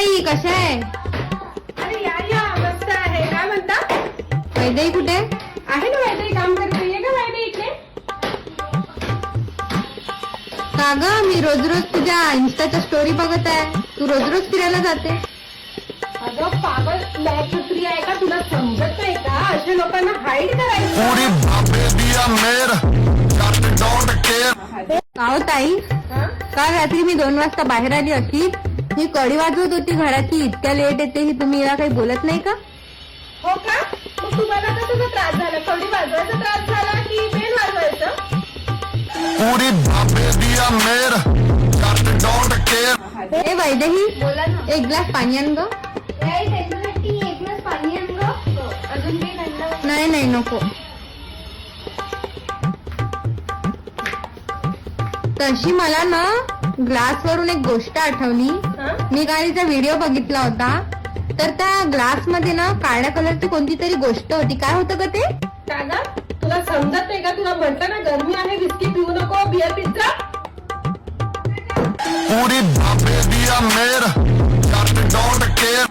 ताई कशा आहे? अरे या मस्त आहे. काय म्हणता? वैदेही कुठे आहे ना वैद्य, काम करते. ये का वैद्य इकडे? का ग? मी रोज रोज तुझ्या इन्स्टाच्या स्टोरी बघत आहे. तू रोज रोज फिरायला जाते. अगं पागल, लॅपटॉपरी आहे का? तुला समजत नाही का? अशा लोकांना हाईड करायचं. काहो ताई, हा? काल रात्री मी 2 वाजता बाहेर आली अशी. ही कडी वाजवत होती घराची. इतक्या लेट येते ही, तुम्ही याला काही बोलत नाही का? हो का? मग तुम्हाला कसा त्रास झाला? कवडी वाजवायचा त्रास झाला की बेल वाजवायचं? ए वैदेही, बोला ना. एक ग्लास पाणी आण ग. त्यांच्यासाठी एक ग्लास पाणी आण गं. अजून काही थंड? नाही नाही नको. तशी मला ना ग्लास वरून एक गोष्ट आठवली. हा? मी काल तिचा व्हिडिओ बघितला होता. तर त्या ग्लास मध्ये ना काळ्या कलरची कोणती तरी गोष्ट होती. काय होतं का ते? का गं? तुला समजत नाही का? तुला म्हटलं ना गरमी आहे, विस्की पिऊ नको, बियर पिझ्झा. पूरी भापे दिया मेर, डोंट केयर.